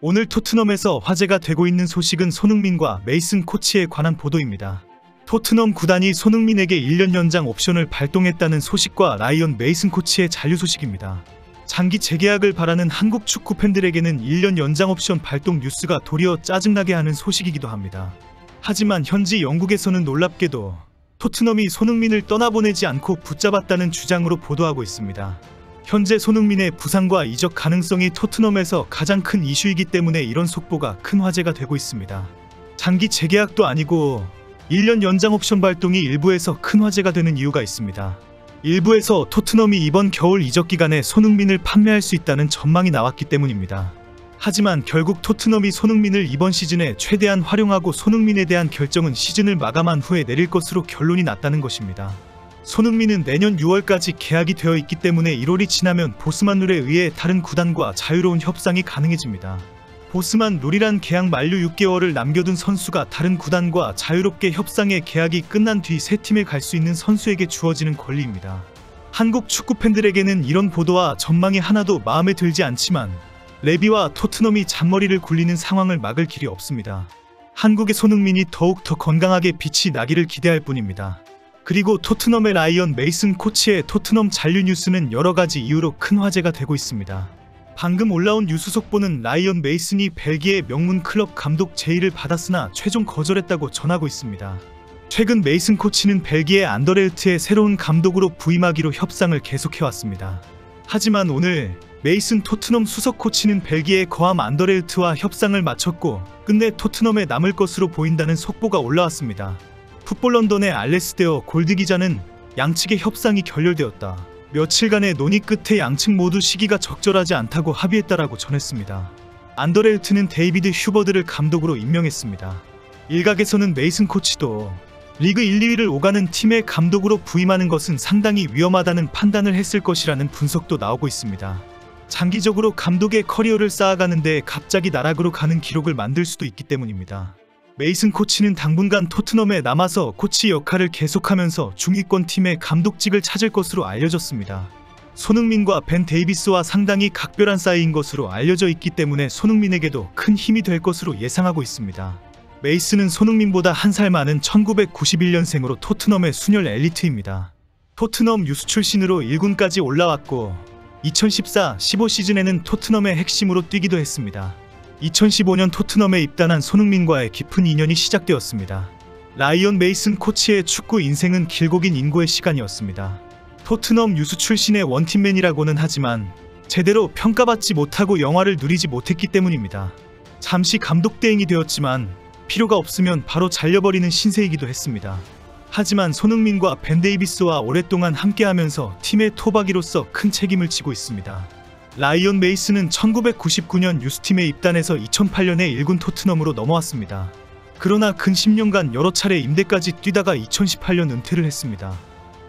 오늘 토트넘에서 화제가 되고 있는 소식은 손흥민과 메이슨 코치에 관한 보도입니다. 토트넘 구단이 손흥민에게 1년 연장 옵션을 발동했다는 소식과 라이언 메이슨 코치의 잔류 소식입니다. 장기 재계약을 바라는 한국 축구 팬들에게는 1년 연장 옵션 발동 뉴스가 도리어 짜증나게 하는 소식이기도 합니다. 하지만 현지 영국에서는 놀랍게도 토트넘이 손흥민을 떠나보내지 않고 붙잡았다는 주장으로 보도하고 있습니다. 현재 손흥민의 부상과 이적 가능성이 토트넘에서 가장 큰 이슈이기 때문에 이런 속보가 큰 화제가 되고 있습니다. 장기 재계약도 아니고 1년 연장 옵션 발동이 일부에서 큰 화제가 되는 이유가 있습니다. 일부에서 토트넘이 이번 겨울 이적 기간에 손흥민을 판매할 수 있다는 전망이 나왔기 때문입니다. 하지만 결국 토트넘이 손흥민을 이번 시즌에 최대한 활용하고 손흥민에 대한 결정은 시즌을 마감한 후에 내릴 것으로 결론이 났다는 것입니다. 손흥민은 내년 6월까지 계약이 되어 있기 때문에 1월이 지나면 보스만 룰에 의해 다른 구단과 자유로운 협상이 가능해집니다. 보스만 룰이란 계약 만료 6개월을 남겨둔 선수가 다른 구단과 자유롭게 협상해 계약이 끝난 뒤 새 팀에 갈 수 있는 선수에게 주어지는 권리입니다. 한국 축구 팬들에게는 이런 보도와 전망이 하나도 마음에 들지 않지만 레비와 토트넘이 잔머리를 굴리는 상황을 막을 길이 없습니다. 한국의 손흥민이 더욱 더 건강하게 빛이 나기를 기대할 뿐입니다. 그리고 토트넘의 라이언 메이슨 코치의 토트넘 잔류 뉴스는 여러가지 이유로 큰 화제가 되고 있습니다. 방금 올라온 뉴스 속보는 라이언 메이슨이 벨기에 명문 클럽 감독 제의를 받았으나 최종 거절했다고 전하고 있습니다. 최근 메이슨 코치는 벨기에 안더레흐트의 새로운 감독으로 부임하기로 협상을 계속해왔습니다. 하지만 오늘 메이슨 토트넘 수석 코치는 벨기에 거함 안더레흐트와 협상을 마쳤고 끝내 토트넘에 남을 것으로 보인다는 속보가 올라왔습니다. 풋볼 런던의 알레스데어 골드 기자는 양측의 협상이 결렬되었다. 며칠간의 논의 끝에 양측 모두 시기가 적절하지 않다고 합의했다라고 전했습니다. 안더레흐트는 데이비드 휴버드를 감독으로 임명했습니다. 일각에서는 메이슨 코치도 리그 1, 2위를 오가는 팀의 감독으로 부임하는 것은 상당히 위험하다는 판단을 했을 것이라는 분석도 나오고 있습니다. 장기적으로 감독의 커리어를 쌓아가는데 갑자기 나락으로 가는 기록을 만들 수도 있기 때문입니다. 메이슨 코치는 당분간 토트넘에 남아서 코치 역할을 계속하면서 중위권 팀의 감독직을 찾을 것으로 알려졌습니다. 손흥민과 벤 데이비스와 상당히 각별한 사이인 것으로 알려져 있기 때문에 손흥민에게도 큰 힘이 될 것으로 예상하고 있습니다. 메이슨은 손흥민보다 한 살 많은 1991년생으로 토트넘의 순혈 엘리트입니다. 토트넘 유스 출신으로 1군까지 올라왔고 2014-15 시즌에는 토트넘의 핵심으로 뛰기도 했습니다. 2015년 토트넘에 입단한 손흥민과의 깊은 인연이 시작되었습니다. 라이언 메이슨 코치의 축구 인생은 길고 긴 인고의 시간이었습니다. 토트넘 유스 출신의 원팀맨이라고는 하지만 제대로 평가받지 못하고 영화를 누리지 못했기 때문입니다. 잠시 감독 대행이 되었지만 필요가 없으면 바로 잘려버리는 신세이기도 했습니다. 하지만 손흥민과 벤 데이비스와 오랫동안 함께하면서 팀의 토박이로서 큰 책임을 지고 있습니다. 라이언 메이슨은 1999년 유스팀에 입단해서 2008년에 1군 토트넘으로 넘어왔습니다. 그러나 근 10년간 여러 차례 임대까지 뛰다가 2018년 은퇴를 했습니다.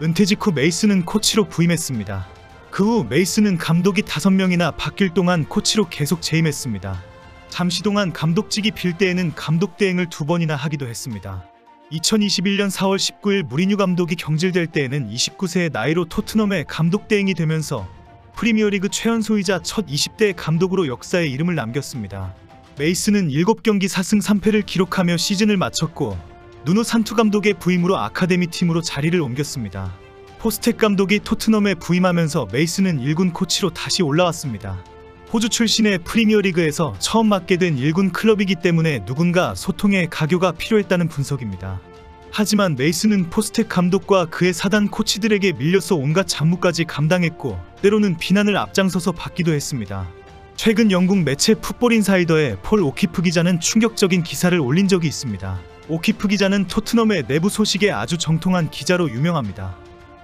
은퇴 직후 메이슨은 코치로 부임했습니다. 그 후 메이슨은 감독이 5명이나 바뀔 동안 코치로 계속 재임했습니다. 잠시 동안 감독직이 빌 때에는 감독 대행을 2번이나 하기도 했습니다. 2021년 4월 19일 무리뉴 감독이 경질될 때에는 29세의 나이로 토트넘의 감독 대행이 되면서 프리미어리그 최연소이자 첫 20대 감독으로 역사에 이름을 남겼습니다. 메이슨은 7경기 4승 3패를 기록하며 시즌을 마쳤고 누노 산투 감독의 부임으로 아카데미 팀으로 자리를 옮겼습니다. 포스텍 감독이 토트넘에 부임하면서 메이슨은 1군 코치로 다시 올라왔습니다. 호주 출신의 프리미어리그에서 처음 맡게 된 1군 클럽이기 때문에 누군가 소통에 가교가 필요했다는 분석입니다. 하지만 메이슨은 포스텍 감독과 그의 사단 코치들에게 밀려서 온갖 잡무까지 감당했고 때로는 비난을 앞장서서 받기도 했습니다. 최근 영국 매체 풋볼 인사이더의 폴 오키프 기자는 충격적인 기사를 올린 적이 있습니다. 오키프 기자는 토트넘의 내부 소식에 아주 정통한 기자로 유명합니다.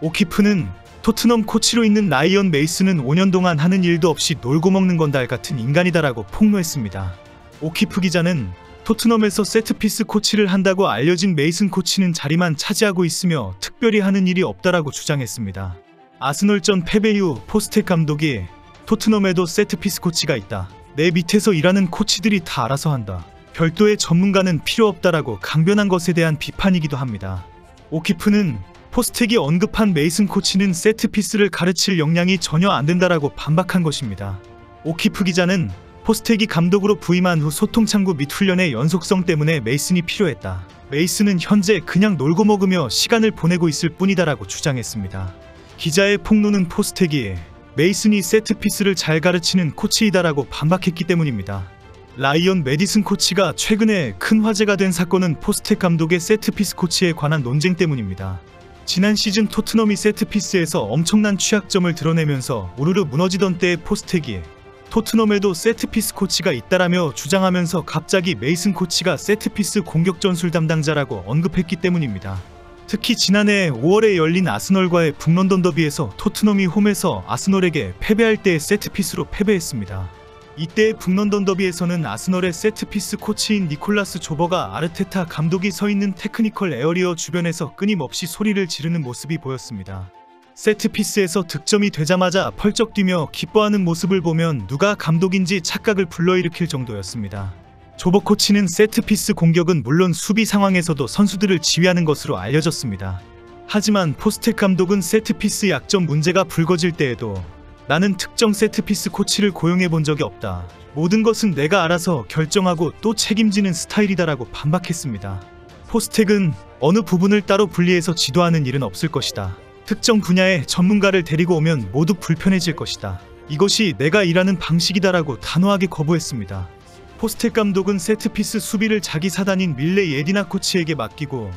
오키프는 토트넘 코치로 있는 라이언 메이슨은 5년 동안 하는 일도 없이 놀고 먹는 건달 같은 인간이다라고 폭로했습니다. 오키프 기자는 토트넘에서 세트피스 코치를 한다고 알려진 메이슨 코치는 자리만 차지하고 있으며 특별히 하는 일이 없다라고 주장했습니다. 아스널전 패배 이후 포스텍 감독이 토트넘에도 세트피스 코치가 있다. 내 밑에서 일하는 코치들이 다 알아서 한다. 별도의 전문가는 필요 없다라고 강변한 것에 대한 비판이기도 합니다. 오키프는 포스텍이 언급한 메이슨 코치는 세트피스를 가르칠 역량이 전혀 안 된다라고 반박한 것입니다. 오키프 기자는 포스텍이 감독으로 부임한 후 소통창구 및 훈련의 연속성 때문에 메이슨이 필요했다. 메이슨은 현재 그냥 놀고 먹으며 시간을 보내고 있을 뿐이다라고 주장했습니다. 기자의 폭로는 포스텍이 메이슨이 세트피스를 잘 가르치는 코치이다라고 반박했기 때문입니다. 라이언 메디슨 코치가 최근에 큰 화제가 된 사건은 포스텍 감독의 세트피스 코치에 관한 논쟁 때문입니다. 지난 시즌 토트넘이 세트피스에서 엄청난 취약점을 드러내면서 우르르 무너지던 때의 포스텍이 토트넘에도 세트피스 코치가 있다라며 주장하면서 갑자기 메이슨 코치가 세트피스 공격 전술 담당자라고 언급했기 때문입니다. 특히 지난해 5월에 열린 아스널과의 북런던 더비에서 토트넘이 홈에서 아스널에게 패배할 때의 세트피스로 패배했습니다. 이때의 북런던 더비에서는 아스널의 세트피스 코치인 니콜라스 조버가 아르테타 감독이 서 있는 테크니컬 에어리어 주변에서 끊임없이 소리를 지르는 모습이 보였습니다. 세트피스에서 득점이 되자마자 펄쩍 뛰며 기뻐하는 모습을 보면 누가 감독인지 착각을 불러일으킬 정도였습니다. 조버 코치는 세트피스 공격은 물론 수비 상황에서도 선수들을 지휘하는 것으로 알려졌습니다. 하지만 포스텍 감독은 세트피스 약점 문제가 불거질 때에도 나는 특정 세트피스 코치를 고용해 본 적이 없다. 모든 것은 내가 알아서 결정하고 또 책임지는 스타일이다라고 반박했습니다. 포스텍은 어느 부분을 따로 분리해서 지도하는 일은 없을 것이다. 특정 분야의 전문가를 데리고 오면 모두 불편해질 것이다. 이것이 내가 일하는 방식이다라고 단호하게 거부했습니다. 포스텍 감독은 세트피스 수비를 자기 사단인 밀레 예디나 코치에게 맡기고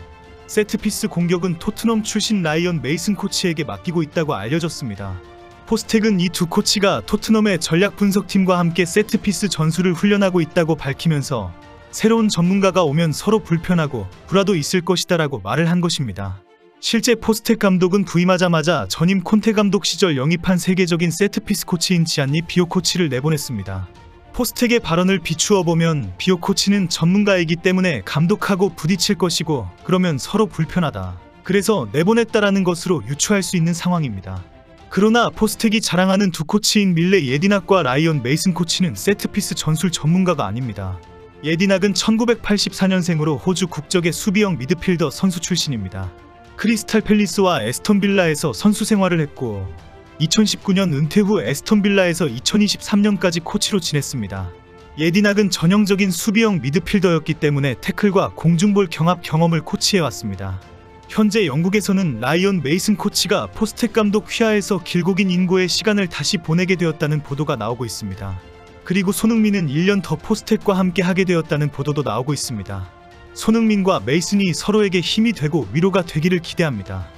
세트피스 공격은 토트넘 출신 라이언 메이슨 코치에게 맡기고 있다고 알려졌습니다. 포스텍은 이 두 코치가 토트넘의 전략 분석팀과 함께 세트피스 전술을 훈련하고 있다고 밝히면서 새로운 전문가가 오면 서로 불편하고 불화도 있을 것이다라고 말을 한 것입니다. 실제 포스텍 감독은 부임하자마자 전임 콘테 감독 시절 영입한 세계적인 세트피스 코치인 지안니 비오 코치를 내보냈습니다. 포스텍의 발언을 비추어 보면 비오 코치는 전문가이기 때문에 감독하고 부딪힐 것이고 그러면 서로 불편하다. 그래서 내보냈다라는 것으로 유추할 수 있는 상황입니다. 그러나 포스텍이 자랑하는 두 코치인 밀레 예디낙과 라이언 메이슨 코치는 세트피스 전술 전문가가 아닙니다. 예디낙은 1984년생으로 호주 국적의 수비형 미드필더 선수 출신입니다. 크리스탈 팰리스와 에스턴 빌라에서 선수 생활을 했고 2019년 은퇴 후 에스턴 빌라에서 2023년까지 코치로 지냈습니다. 예디낙은 전형적인 수비형 미드필더였기 때문에 태클과 공중볼 경합 경험을 코치해왔습니다. 현재 영국에서는 라이언 메이슨 코치가 포스텍 감독 휘하에서 길고 긴 인고의 시간을 다시 보내게 되었다는 보도가 나오고 있습니다. 그리고 손흥민은 1년 더 포스텍과 함께 하게 되었다는 보도도 나오고 있습니다. 손흥민과 메이슨이 서로에게 힘이 되고 위로가 되기를 기대합니다.